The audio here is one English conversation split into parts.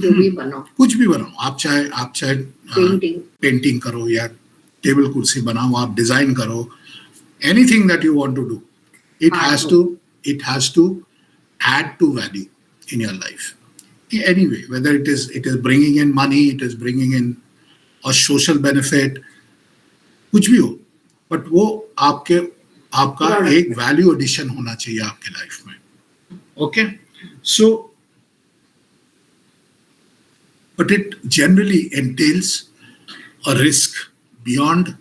जो भी बनाओ, कुछ भी बनाओ, आप चाहे पेंटिंग करो या टेबल कुर्सी बनाओ, आप डिजाइन करो, anything that you want to do, it has to add to value in your life. Anyway, whether it is bringing in money, it is bringing in a social benefit, कुछ भी हो, but वो आपका एक value addition होना चाहिए आपके life में. Okay, so but it generally entails a risk beyond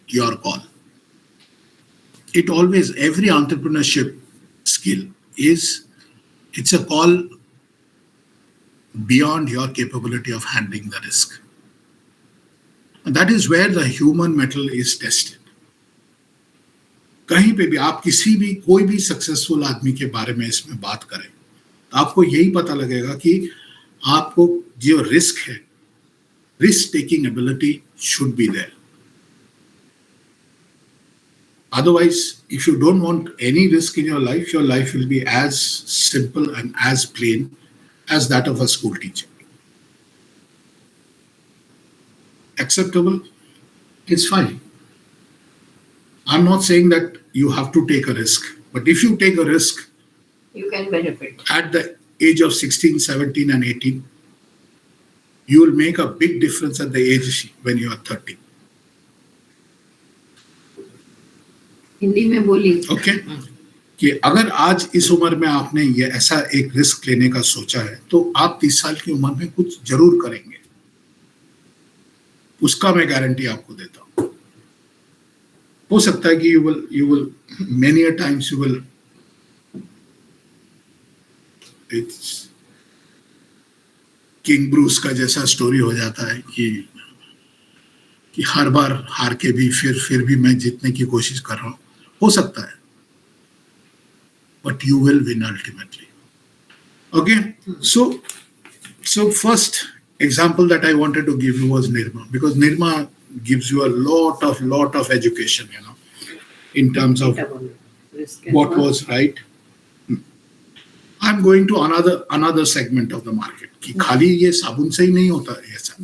your call. It always, every entrepreneurship skill it's a call beyond your capability of handling the risk. And that is where the human mettle is tested. कहीं पे भी आप कोई भी successful आदमी के बारे में इसमें बात करें, आपको यही पता लगेगा कि आपको जो रिस्क है, risk taking ability should be there. Otherwise, if you don't want any risk in your life will be as simple and as plain as that of a school teacher. Acceptable? It's fine. I'm not saying that you have to take a risk, but if you take a risk, you can benefit. At the age of 16, 17 and 18, you will make a big difference at the age when you are 30. Hindi में बोली. Okay, कि अगर आज इस उम्र में आपने ये ऐसा एक रिस्क लेने का सोचा है, तो आप 30 साल की उम्र में कुछ जरूर करेंगे. उसका मैं गारंटी आपको देता हूं. हो सकता है कि you will many a times you will, it's king Bruce का जैसा स्टोरी हो जाता है कि हर बार हार के भी फिर भी मैं जीतने की कोशिश कर रहा हूं. हो सकता है, but you will win ultimately. Okay, so first example that I wanted to give you was Nirma, because Nirma gives you a lot of education, in terms of what was right. I'm going to another segment of the market कि खाली ये साबुन से ही नहीं होता है ऐसा.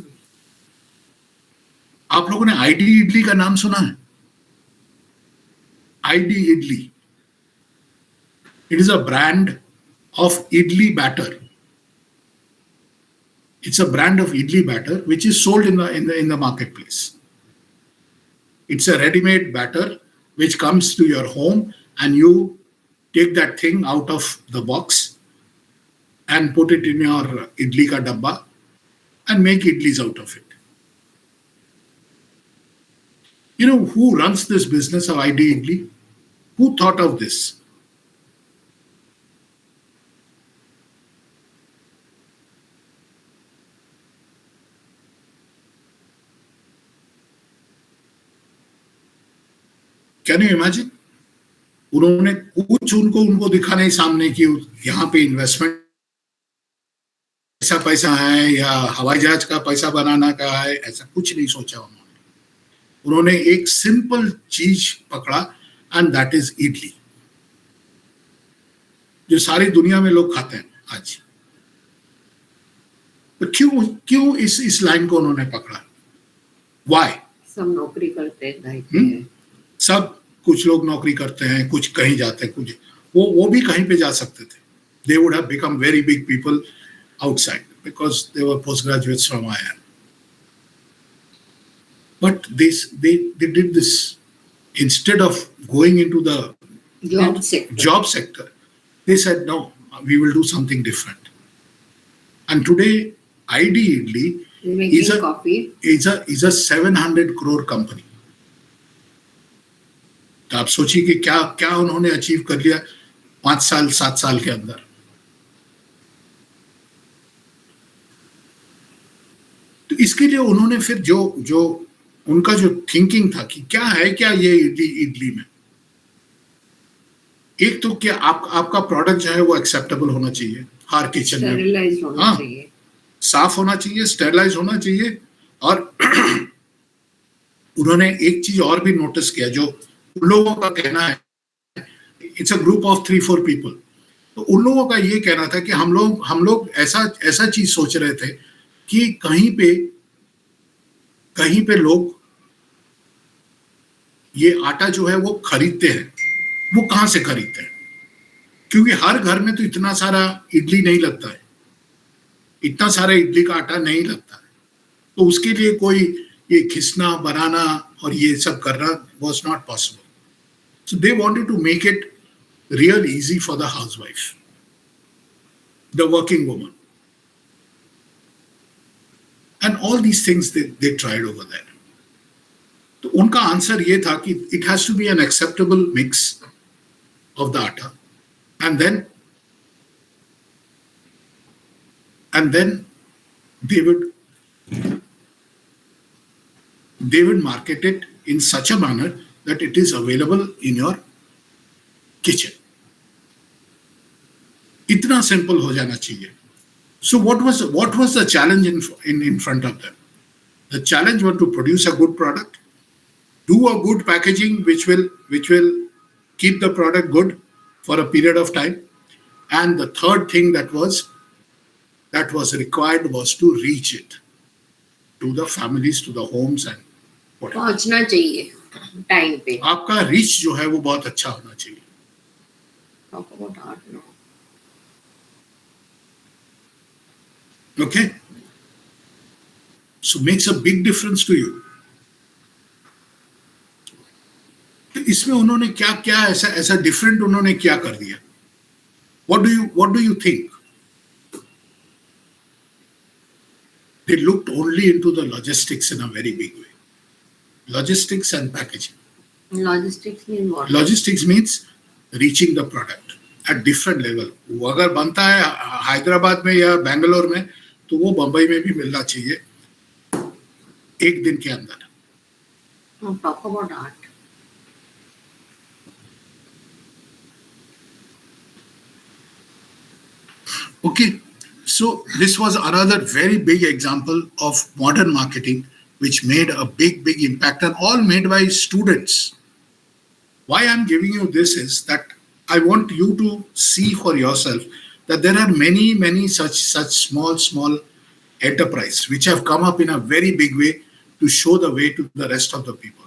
आप लोगों ने आईडी इडली का नाम सुना है? ID idli. It is a brand of idli batter. It's a brand of idli batter which is sold in the marketplace. It's a ready-made batter which comes to your home, and you take that thing out of the box and put it in your idli ka dabba and make idlis out of it. You know who runs this business of ID Idli? Who thought of this? Can you imagine? उन्होंने कुछ उनको दिखा नहीं सामने कि यहाँ पे investment ऐसा पैसा है या हवाई जहाज का पैसा बनाना का है, ऐसा कुछ नहीं सोचा उन्होंने एक सिंपल चीज पकड़ा, एंड दैट इज इडली, जो सारी दुनिया में लोग खाते हैं आज. तो क्यों इस लाइन को उन्होंने पकड़ा? व्हाई? सब नौकरी करते हैं. सब, कुछ लोग नौकरी करते हैं, कुछ कहीं जाते हैं, कुछ वो भी कहीं पे जा सकते थे. They would have become very big people outside because they were postgraduates from IIM. But they did this. Instead of going into the job sector, they said, no, we will do something different. And today, ID Idli is a 700 crore company. तो आप सोचिए कि क्या उन्होंने achieve कर लिया 5 साल 7 साल के अंदर. तो इसके लिए उन्होंने फिर जो उनका जो थिंकिंग था कि क्या ये इडली में, एक तो क्या आपका प्रोडक्ट जो है वो एक्सेप्टेबल होना चाहिए हर किचन में, साफ होना चाहिए, स्टेरिलाइज होना चाहिए. और उन्होंने एक चीज और भी नोटिस किया, जो लोगों का कहना है, it's a group of 3-4 people, तो उन लोगों का ये कहना था कि हम लोग ऐसा चीज सोच रहे थे कि कहीं पे लोग ये आटा जो है वो खरीदते हैं, वो कहां से खरीदते हैं, क्योंकि हर घर में तो इतना सारा इडली नहीं लगता है, इतना सारा इडली का आटा नहीं लगता है, तो उसके लिए कोई ये घिसना बनाना और ये सब करना was not possible. So they wanted to make it real easy for the housewife, the working woman. And all these things they tried over there. तो उनका आंसर ये था कि it has to be an acceptable mix of the atta, and then they would market it in such a manner that it is available in your kitchen. इतना simple हो जाना चाहिए. So what was the challenge in front of them? The challenge was to produce a good product, do a good packaging which will keep the product good for a period of time, and the third thing that was required was to reach it to the families, to the homes and whatever. पहुंचना चाहिए time पे. आपका reach जो है वो बहुत अच्छा होना चाहिए. Talk about art now. Okay, so makes a big difference to you. तो इसमें उन्होंने क्या ऐसा डिफरेंट उन्होंने क्या कर दिया? What do you think? They looked only into the logistics in a very big way. Logistics and packaging. Logistics means what? Logistics means reaching the product at different level. वो अगर बनता है हैदराबाद में या बेंगलोर में, तो वो बंबई में भी मिलना चाहिए एक दिन के अंदर. Now talk about art. Okay, so this was another very big example of modern marketing which made a big impact, and all made by students. Why I'm giving you this is that I want you to see for yourself that there are many such small enterprises which have come up in a very big way to show the way to the rest of the people.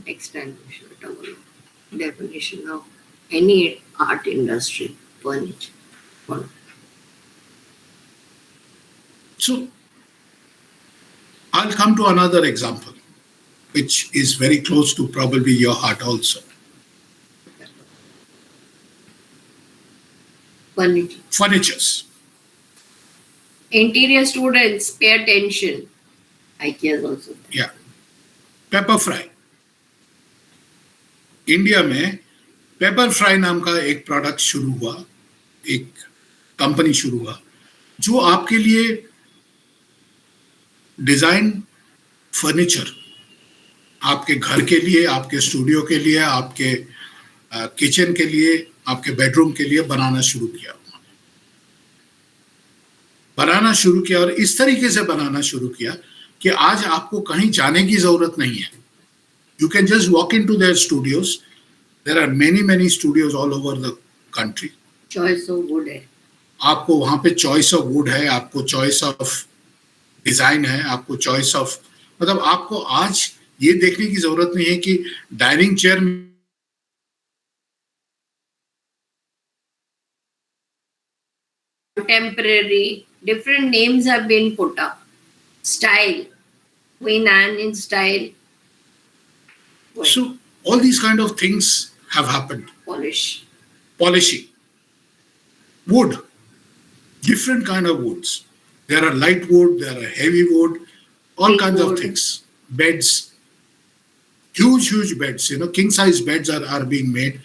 Textile definition of any art industry, furniture. So I'll come to another example which is very close to probably your heart also. Furnitures. Interior students, pay attention. IKEA is also there. Yeah. Pepper fry. India में paper fry नाम का एक product शुरू हुआ, एक company शुरू हुआ जो आपके लिए डिजाइन फर्नीचर, आपके घर के लिए, आपके स्टूडियो के लिए, आपके किचन के लिए, आपके बेडरूम के लिए बनाना शुरू किया और इस तरीके से बनाना शुरू किया कि आज आपको कहीं जाने की जरूरत नहीं है. You can just walk into their studios. There are many studios all over the country. Choice of wood है. आपको वहाँ पे choice of wood है, आपको choice of design है, आपको choice of, मतलब आपको आज ये देखने की जरूरत नहीं है कि dining chair Contemporary, different names have been put up. Style, Queen Anne in style. So all these kind of things have happened. Polishing. Wood. Different kind of woods. There are light wood, there are heavy wood, all kinds of things. Beds. Huge beds. King size beds are being made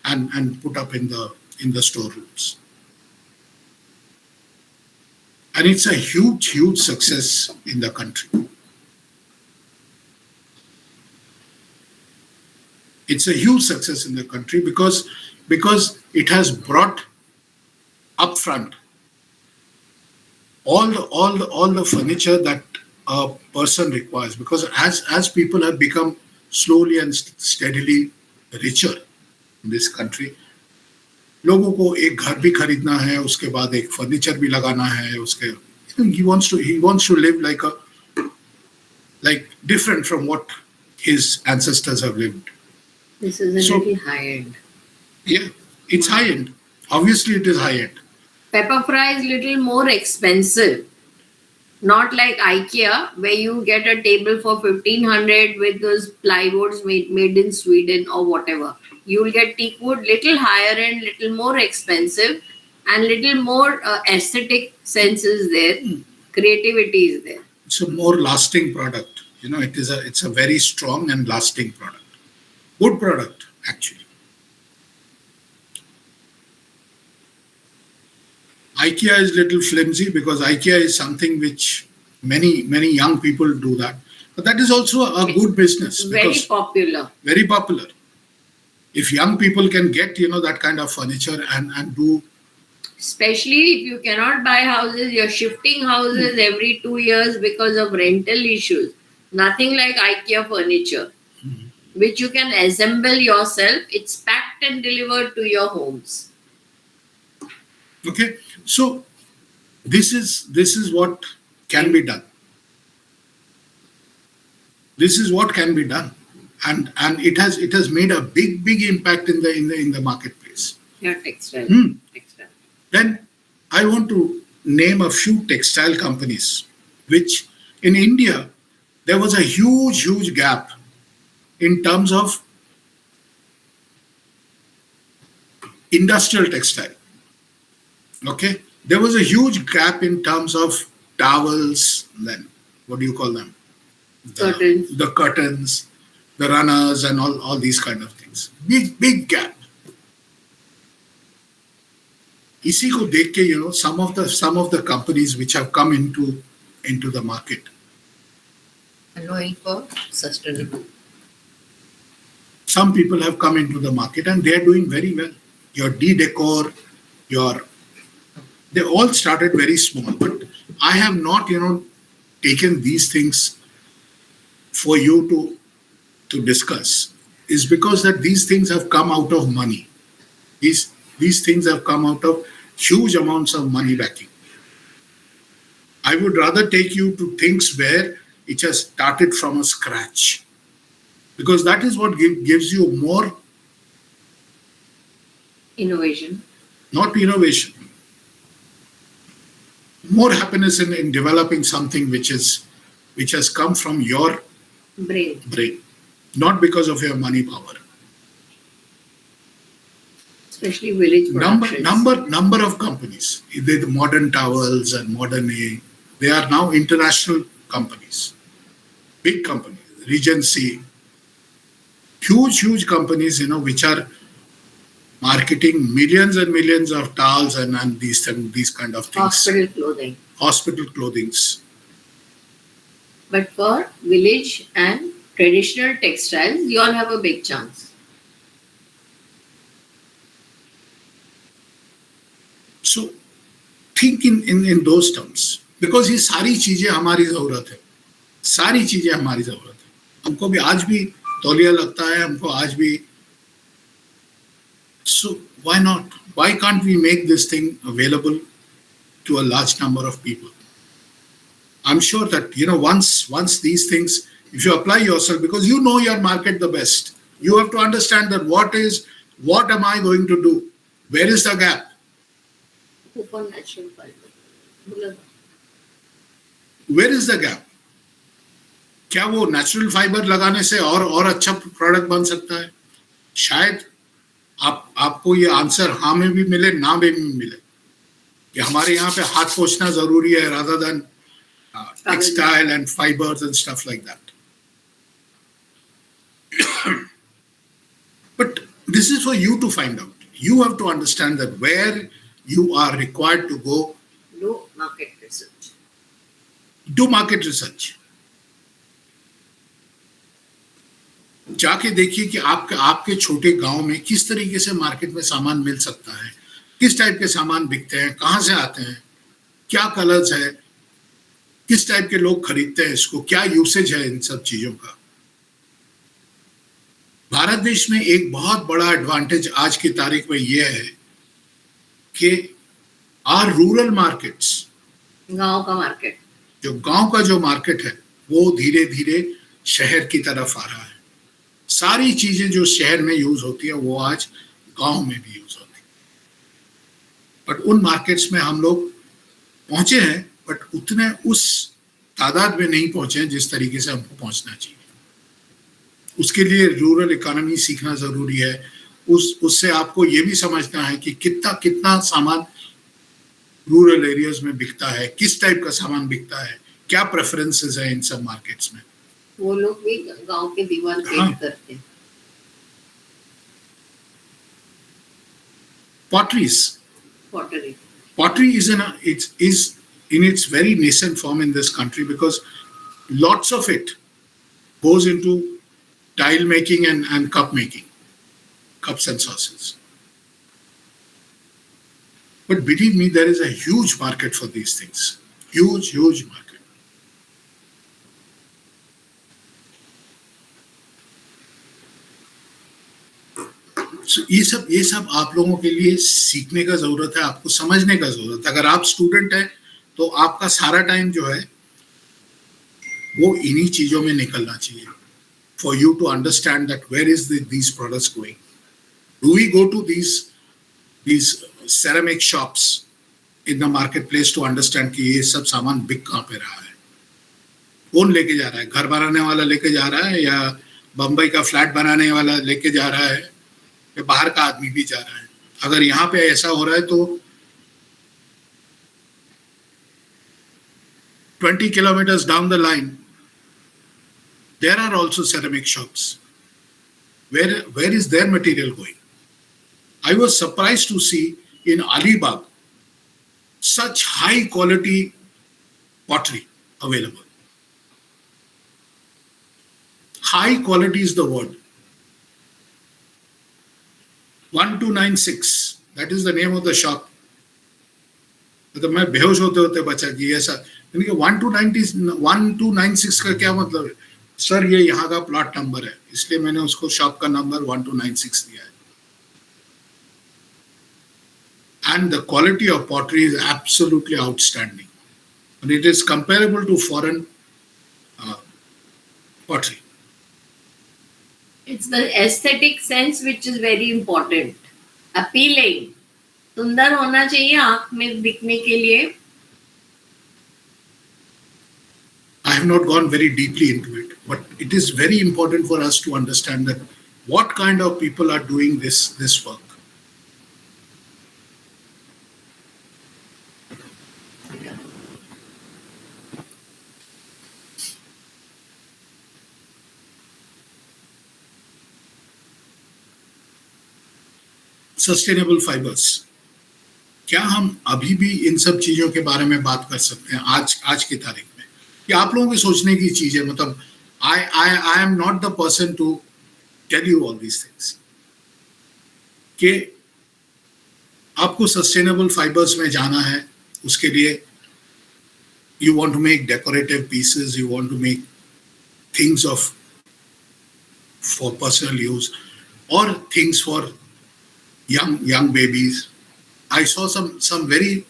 and put up in the storerooms. And it's a huge success in the country. It's a huge success in the country because it has brought upfront all the furniture that a person requires. Because as people have become slowly and steadily richer, in this country. लोगों को एक घर भी खरीदना है, उसके बाद एक फर्नीचर भी लगाना है, उसके he wants to live like different from what his ancestors have lived. This is a little high end. Yeah, it's high end. Obviously, it is high end. Pepper fry is little more expensive. Not like IKEA, where you get a table for 1,500 with those plywoods made in Sweden or whatever. You will get teak wood, little higher end, little more expensive, and little more aesthetic sense is there. Creativity is there. It's a more lasting product. It's a very strong and lasting product. Good product, actually. IKEA is little flimsy because IKEA is something which many young people do that. But that is also a good business. Very popular. Very popular. If young people can get, that kind of furniture and do. Especially if you cannot buy houses, you're shifting houses every 2 years because of rental issues. Nothing like IKEA furniture, which you can assemble yourself. It's packed and delivered to your homes. Okay, so this is what can be done. This is what can be done, and it has made a big impact in the marketplace. Yeah, textile. Textile. Then I want to name a few textile companies, which in India there was a huge gap in terms of industrial textile. Okay, there was a huge gap in terms of towels. Then what do you call them? The curtains, the runners, and all these kind of things. Big gap. इसी को देख के some of the companies which have come into the market. Allowing for sustainable. Some people have come into the market and they are doing very well. Your D-Decor, they all started very small, but I have not, taken these things for you to discuss. Is because that these things have come out of money. These things have come out of huge amounts of money backing. I would rather take you to things where it has started from a scratch, because that is what gives you more innovation. Not innovation. More happiness in developing something which has come from your brain, not because of your money power. Especially village productions. Number of companies, the modern towels and modern they are now international companies, big companies, Regency, huge companies, which are marketing millions and millions of towels and these kind of things. Hospital clothings. But for village and traditional textiles, you all have a big chance. So think in those terms, because ये सारी चीजें हमारी जरूरत है, सारी चीजें हमारी जरूरत है. हमको भी आज भी तौलिया लगता है, हमको आज भी. So why not? Why can't we make this thing available to a large number of people? I'm sure that once these things, if you apply yourself, because you know your market the best, you have to understand that what am I going to do? Where is the gap? Natural fiber. Where is the gap? क्या वो natural fibre लगाने से और अच्छा product बन सकता है? शायद आपको ये आंसर हाँ में भी मिले, ना में भी मिले, कि हमारे यहाँ पे हाथ पोंछना जरूरी है rather than textile and fibers and stuff like that. But this is for you to find out. You have to understand that where you are required to go. Do market research. Do market research. जाके देखिए कि आपके छोटे गांव में किस तरीके से मार्केट में सामान मिल सकता है, किस टाइप के सामान बिकते हैं, कहाँ से आते हैं, क्या कलर्स है, किस टाइप के लोग खरीदते हैं इसको, क्या यूसेज है इन सब चीजों का. भारत देश में एक बहुत बड़ा एडवांटेज आज की तारीख में यह है कि आर रूरल मार्केट्स, गांव का मार्केट, जो गांव का जो मार्केट है वो धीरे धीरे शहर की तरफ आ रहा है। सारी चीजें जो शहर में यूज होती है वो आज गांव में भी यूज होती है। बट उन मार्केट्स में हम लोग पहुंचे हैं, बट उतने उस तादाद में नहीं पहुंचे हैं जिस तरीके से हमको पहुंचना चाहिए। उसके लिए रूरल इकोनॉमी सीखना जरूरी है। उससे आपको ये भी समझना है कि कितना कितना सामान रूरल एरियाज में बिकता है, किस टाइप का सामान बिकता है, क्या प्रेफरेंसेस है इन सब मार्केट्स में। वो लोग भी गांव के दीवार पेंट करते हैं। Pottery is in its very nascent form in this country because lots of it goes into tile making and cup making, cups and saucers. But believe me, there is a huge market for these things. Huge market. So, ये सब आप लोगों के लिए सीखने का जरूरत है, आपको समझने का जरूरत है। अगर आप स्टूडेंट हैं तो आपका सारा टाइम जो है वो इन्हीं चीजों में निकलना चाहिए। For you to understand that where is these products going? Do we go to these ceramic shops in the marketplace to understand कि ये सब सामान बिक कहाँ पे रहा है, कौन लेके जा रहा है? घर बनाने वाला लेके जा रहा है या बम्बई का फ्लैट बनाने वाला लेके जा रहा है या बाहर का आदमी भी जा रहा है? अगर यहाँ पे ऐसा हो रहा है तो 20 kilometers down the line there are also ceramic shops. Where is their material going? I was surprised to see in Alibag such high quality pottery available. High quality is the word. 1296, that is the name of the shop. मतलब मैं बेहोश होते होते बचा कि ऐसा, यानी कि 1296 का क्या मतलब है? सर ये यहाँ का प्लॉट नंबर है, इसलिए मैंने उसको शॉप का नंबर 1296 दिया है। And the quality of pottery is absolutely outstanding, and it is comparable to foreign pottery. It's the aesthetic sense which is very important. Appealing, सुंदर होना चाहिए आँख में दिखने के लिए। I have not gone very deeply into it, but it is very important for us to understand that what kind of people are doing this work. Sustainable fibers. क्या हम अभी भी इन सब चीजों के बारे में बात कर सकते हैं आज की तारीख में? ये आप लोगों के सोचने की चीज है। मतलब I am not the person to tell you all these things. कि आपको सस्टेनेबल फाइबर्स में जाना है, उसके लिए you want to make decorative pieces, you want to make things for personal use or things for young babies. I saw some very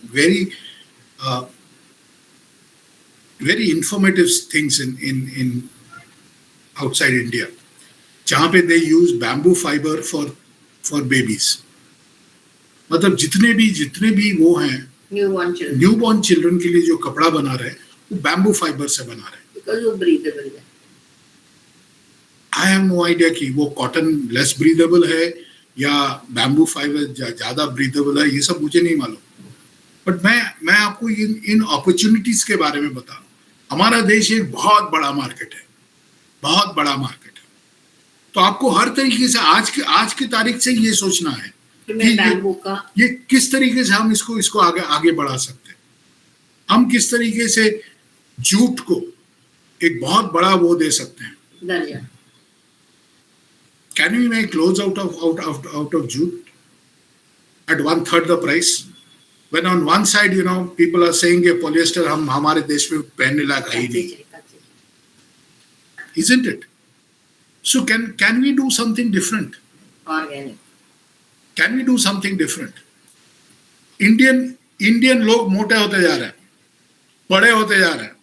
informative things in outside India, जहाँ पे they use bamboo fiber for babies. मतलब जितने भी वो हैं newborn children के लिए जो कपड़ा बना रहे हैं वो बैम्बू फाइबर से बना रहे हैं, because वो breathable है। I have no idea कि वो कॉटन लेस ब्रीदेबल है या बैम्बू फाइबर ज्यादा ब्रीदेबल है, ये सब मुझे नहीं मालूम। बट मैं आपको इन अपॉर्चुनिटीज के बारे में बता रहा हूँ। हमारा देश एक बहुत बड़ा मार्केट है, बहुत बड़ा मार्केट है। तो आपको हर तरीके से आज की तारीख से ये सोचना है कि ये किस तरीके से हम इसको आगे बढ़ा सकते हैं। हम किस तरीके से जूट को एक बहुत बड़ा वो दे सकते हैं। Can we make clothes out of jute at 1/3 the price? When on one side, people are saying कि polyester हम हमारे देश में पहनने लायक है ही नहीं, isn't it? So can we do something different? Organic. Can we do something different? Indian लोग मोटे होते जा रहे हैं, बड़े होते जा रहे हैं.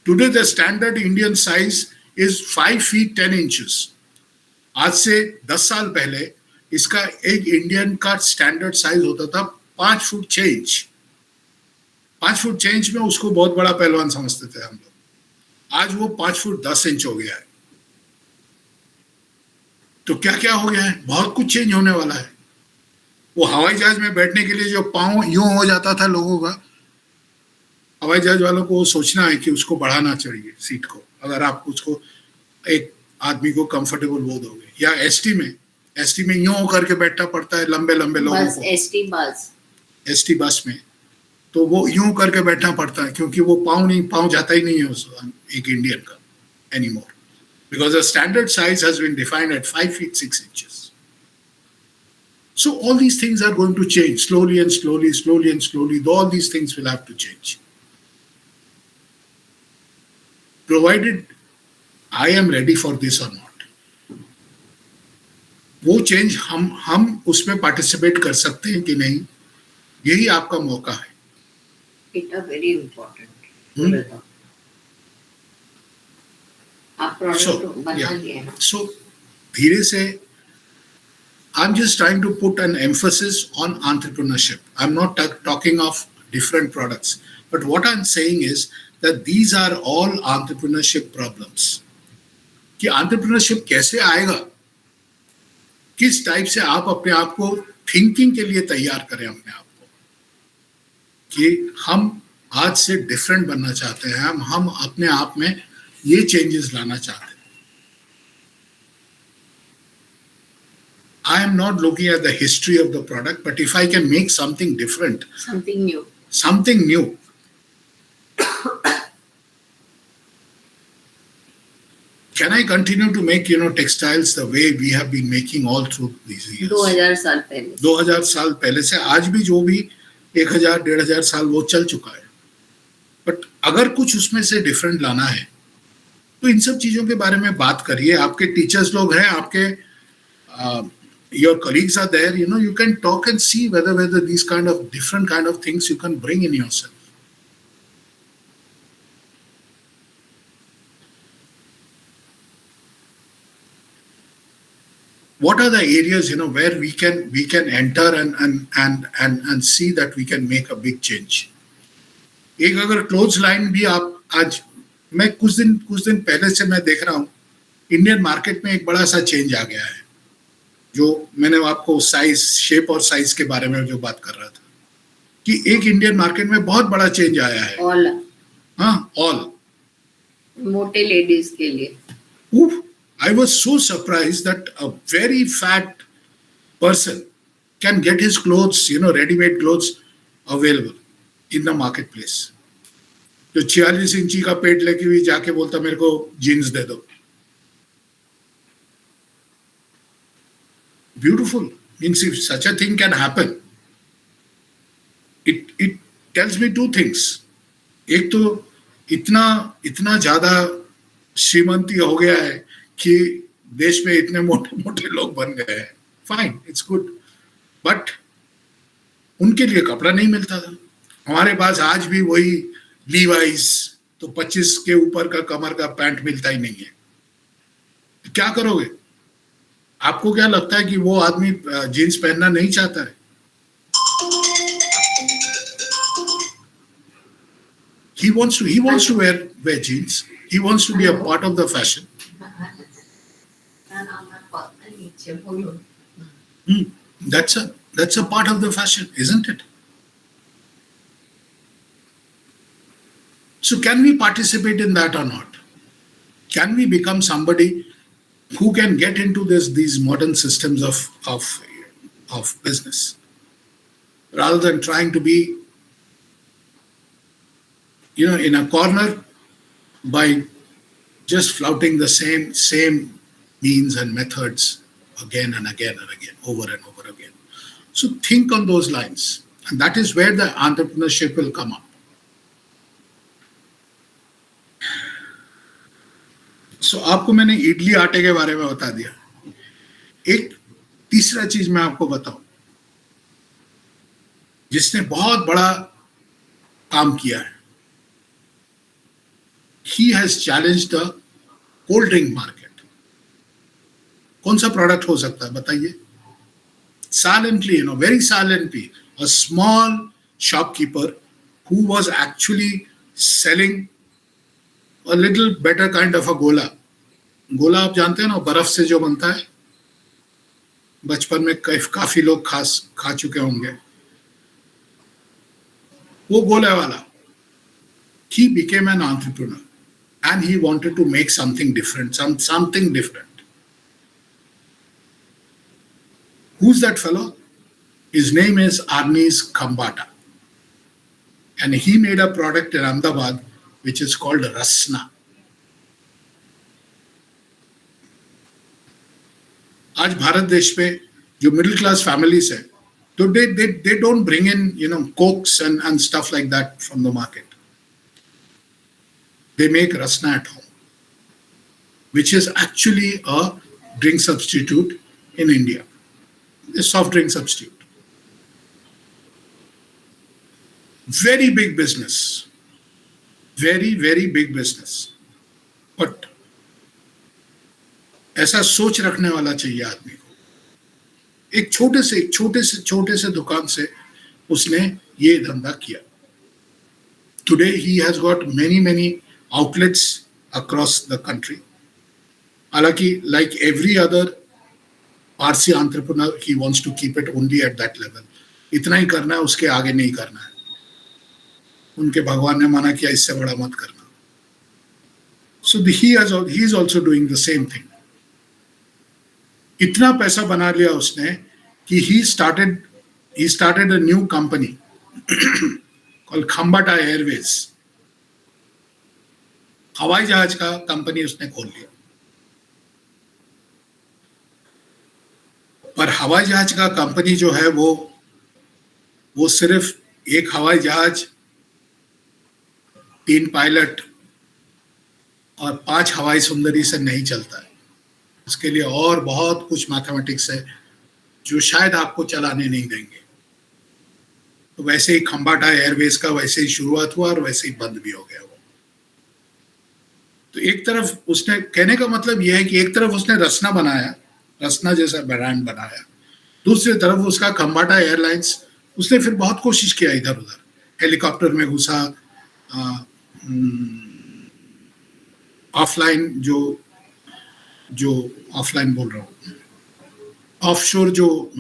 Today the standard Indian size is 5 feet 10 inches. आज से 10 साल पहले इसका एक इंडियन का स्टैंडर्ड साइज होता था 5 फुट 6 इंच. 5 फुट 6 इंच में उसको बहुत बड़ा पहलवान समझते थे हम लोग. आज वो 5 फुट 10 इंच हो गया है. तो क्या क्या हो गया है? बहुत कुछ चेंज होने वाला है. वो हवाई जहाज में बैठने के लिए जो पाँव यूं हो जाता था लोगों का, हवाई जहाज वालों को सोचना है कि उसको बढ़ाना चाहिए सीट को, अगर आप उसको एक आदमी को कंफर्टेबल वो दोगे. या एसटी में यूं करके बैठना पड़ता है लंबे लंबे लोगों को. एसटी बस में तो वो यूं करके बैठना पड़ता है क्योंकि वो पाँव जाता ही नहीं है उस एक इंडियन का anymore, because the standard size has been defined at 5 feet 6 inches. So all these things are going to change slowly and slowly, slowly and slowly. All these things will have to change. Provided I am ready for this or not. वो change हम उसमें participate कर सकते हैं कि नहीं, यही आपका मौका है. It is very important. So धीरे से I'm just trying to put an emphasis on entrepreneurship. I'm not talking of different products, but what I'm saying is that these are all entrepreneurship problems. कि entrepreneurship कैसे आएगा, किस type से आप अपने आप को थिंकिंग के लिए तैयार करें अपने आप को कि हम आज से डिफरेंट बनना चाहते हैं, हम अपने आप में ये चेंजेस लाना चाहते हैं. I am not looking at the history of the product, but if I can make something different, something new. Can I continue to make textiles the way we have been making all through these years? 2000 साल पहले से आज भी जो भी 1000-1500 साल वो चल चुका है. बट अगर कुछ उसमें से डिफरेंट लाना है तो इन सब चीजों के बारे में बात करिए. आपके टीचर्स लोग हैं, आपके your colleagues are there, you can talk and see whether these kind of different kind of things you can bring in yourself. What are the areas where we can enter and see that we can make a big change? एक अगर close line भी आप आज, मैं कुछ दिन पहले से मैं देख रहा हूँ इंडियन मार्केट में एक बड़ा सा चेंज आ गया है. जो मैंने आपको साइज, शेप और साइज के बारे में जो बात कर रहा था कि एक इंडियन मार्केट में बहुत बड़ा चेंज आया है. ऑल मोटे लेडीज के लिए. I was so surprised that a very fat person can get his clothes, ready-made clothes available in the marketplace. जो 46 इंची का पेट लेके भी जाके बोलता मेरे को जीन्स दे दो. Beautiful. Means if such a thing can happen, it tells me two things. एक तो इतना ज्यादा श्रीमंती हो गया है कि देश में इतने मोटे मोटे लोग बन गए हैं. फाइन, इट्स गुड, बट उनके लिए कपड़ा नहीं मिलता था. हमारे पास आज भी वही लीवाइस, तो 25 के ऊपर का कमर का पैंट मिलता ही नहीं है. क्या करोगे? आपको क्या लगता है कि वो आदमी जीन्स पहनना नहीं चाहता है? He wants to wear jeans. He wants to be a part of the fashion. That's a part of the fashion, isn't it? So can we participate in that or not? Can we become somebody who can get into these modern systems of business rather than trying to be in a corner by just flouting the same means and methods again and again and again, over and over again. So think on those lines, and that is where the entrepreneurship will come up. सो आपको मैंने इडली आटे के बारे में बता दिया. एक तीसरा चीज मैं आपको बताऊं जिसने बहुत बड़ा काम किया है. He has challenged the cold drink market. कौन सा प्रोडक्ट हो सकता है बताइए? Silently, very silently, a small shopkeeper who was actually selling a little better kind of a gola. गोला आप जानते हैं ना, बर्फ से जो बनता है. बचपन में काफी लोग खा चुके होंगे. वो गोले वाला. He became an entrepreneur and he wanted to make something different, something different. Who's that fellow? His name is Arnis Khambata. And he made a product in Ahmedabad which is called Rasna. आज भारत देश में जो middle class families है, तो they don't bring in cokes and stuff like that from the market. They make rasna at home, which is actually a drink substitute in India, a soft drink substitute. Very big business, very big business, but ऐसा सोच रखने वाला चाहिए आदमी को. एक छोटे से दुकान से उसने ये धंधा किया. Today he has got many outlets across the country. हालांकि like every other Parsi entrepreneur, he wants to keep it only at that level. इतना ही करना है, उसके आगे नहीं करना है. उनके भगवान ने मना किया इससे बड़ा मत करना. So he is also doing the same thing. इतना पैसा बना लिया उसने कि he started a new company called Khambata Airways. हवाई जहाज का कंपनी उसने खोल लिया. पर हवाई जहाज का कंपनी जो है वो सिर्फ एक हवाई जहाज, 3 पायलट और 5 हवाई सुंदरी से नहीं चलता है. उसके लिए और बहुत कुछ मैथमेटिक्स है जो शायद आपको चलाने नहीं देंगे. तो वैसे ही खंबाटा एयरवेज का वैसे ही शुरुआत हुआ और वैसे ही बंद भी हो गया वो. तो एक तरफ उसने, कहने का मतलब यह है कि एक तरफ उसने रसना बनाया, रसना जैसा ब्रांड बनाया, दूसरी तरफ उसका खंबाटा एयरलाइंस, उसने फिर बहुत कोशिश किया इधर उधर. हेलीकॉप्टर में घुसा, ऑफलाइन जो ऑफलाइन बोल रहा हूँ, ऑफशोर जो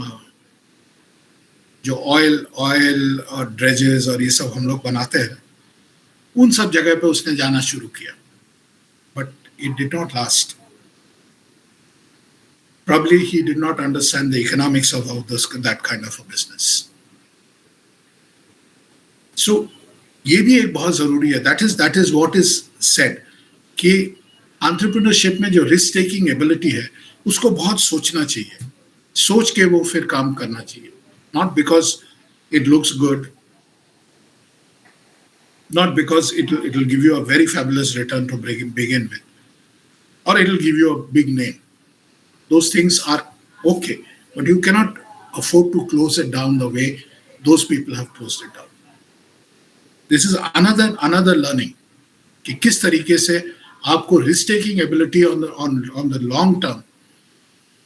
ऑयल और ड्रेजेस और ये सब हम लोग बनाते हैं, उन सब जगह पे उसने जाना शुरू किया. But it did not last. Probably he did not understand the economics of that kind of a business. So ये भी एक बहुत जरूरी है. That is what is said कि entrepreneurship में जो risk taking ability है उसको बहुत सोचना चाहिए. सोच के वो फिर काम करना चाहिए. Not because it looks good, not because it will give you a very fabulous return to begin with, or it will give you a big name. Those things are okay, but you cannot afford to close it down the way those people have closed it down. This is another learning कि किस तरीके से आपको risk taking ability on the long term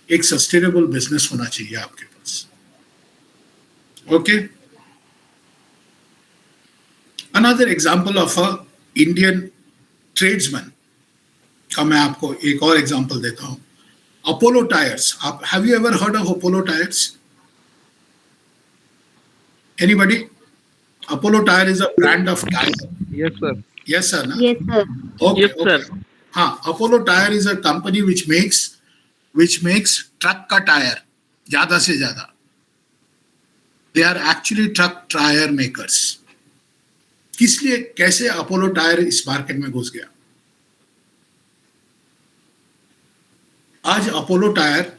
एक sustainable business होना चाहिए आपके पास. Okay. Another example of a Indian tradesman का मैं आपको एक और example देता हूँ. Apollo tires. Have you ever heard of Apollo tires? Anybody? Apollo tire is a brand of tire. Yes, sir. Yes, sir. Na? Yes, sir. Okay, Yes, okay. sir. हाँ, Apollo tire is a company which makes truck का tire ज़्यादा से ज़्यादा. They are actually truck tire makers. किस लिए, कैसे Apollo tyre इस market में घुस गया? आज Apollo tyre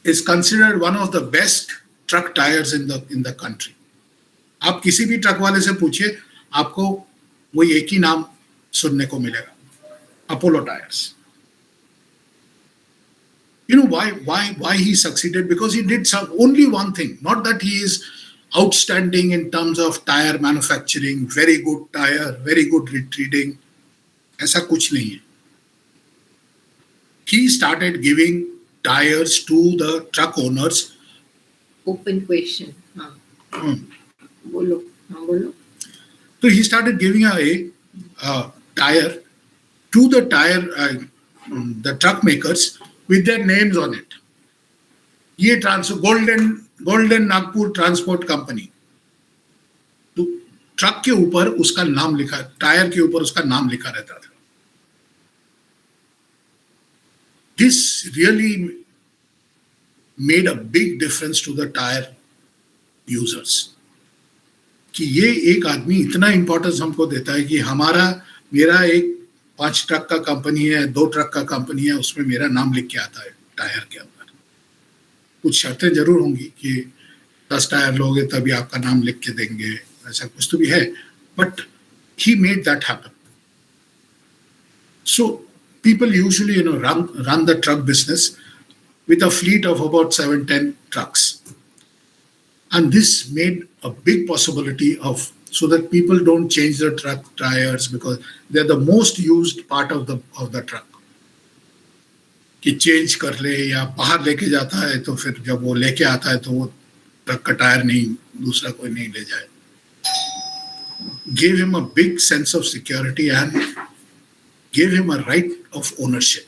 is considered one of the best truck tires in the country. आप किसी भी ट्रक वाले से पूछिए, आपको वही एक ही नाम सुनने को मिलेगा, Apollo tyres. You know why he succeeded? Because he did some only one thing. Not that he is outstanding in terms of tire manufacturing, very good tire, very good retreading. ऐसा कुछ नहीं है. He started giving tires to the truck owners. Open question. हाँ. बोलो. हाँ बोलो. So he started giving a tire to the truck makers with their names on it. ये golden Nagpur transport company, तो ट्रक के ऊपर उसका नाम लिखा, टायर के ऊपर उसका नाम लिखा रहता था. This really made a big difference to the tire users. कि ये एक आदमी इतना इंपॉर्टेंस हमको देता है कि मेरा एक 5 ट्रक का कंपनी है, 2 ट्रक का कंपनी है, उसमें मेरा नाम लिख के आता है टायर के अंदर. कुछ शर्तें जरूर होंगी कि 10 टायर लोगे तभी आपका नाम लिख के देंगे, ऐसा कुछ तो भी है. But he made that happen. So people usually run the truck business with a fleet of about 7-10 trucks, and this made a big possibility of so that people don't change the truck tires because they're the most used part of the truck. कि change कर ले या बाहर लेके जाता है तो फिर जब वो लेके आता है तो वो ट्रक का टायर नहीं, दूसरा कोई नहीं ले जाए. Gave him a big sense of security and gave him a right of ownership.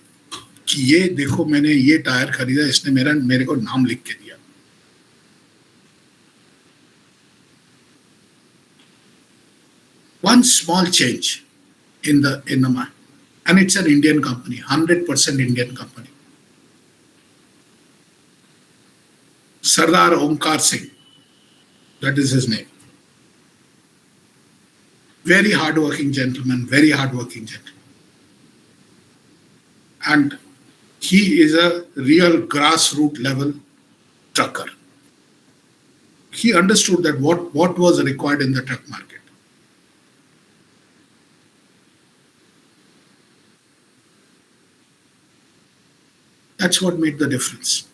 कि ये देखो मैंने ये टायर खरीदा, इसने मेरे को नाम लिख के दिया. One small change in the mind, and it's an Indian company, 100% Indian company. Sardar Omkar Singh, that is his name. Very hardworking gentleman, and he is a real grassroots level trucker. He understood that what was required in the truck market. That's what made the difference.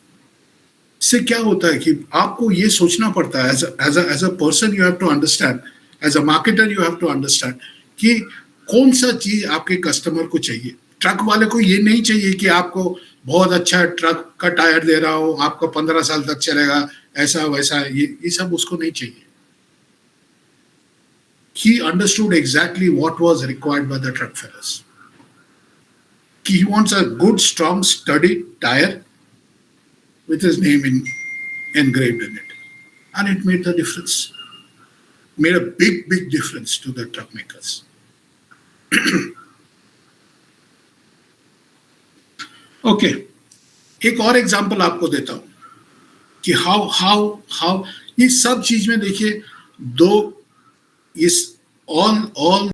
इससे क्या होता है कि आपको ये सोचना पड़ता है as a person you have to understand, as a marketer you have to understand कि कौन सा चीज आपके कस्टमर को चाहिए. ट्रक वाले को ये नहीं चाहिए कि आपको बहुत अच्छा ट्रक का टायर दे रहा हो, आपको 15 साल तक चलेगा, ऐसा वैसा, ये सब उसको नहीं चाहिए. He understood exactly what was required by the truck fellas. He wants a good, strong, sturdy tire with his name engraved in it. And it made the difference. Made a big, big difference to the truck makers. Okay. एक और example आपको देता हूं कि how ये सब चीज में देखिए, दो इस all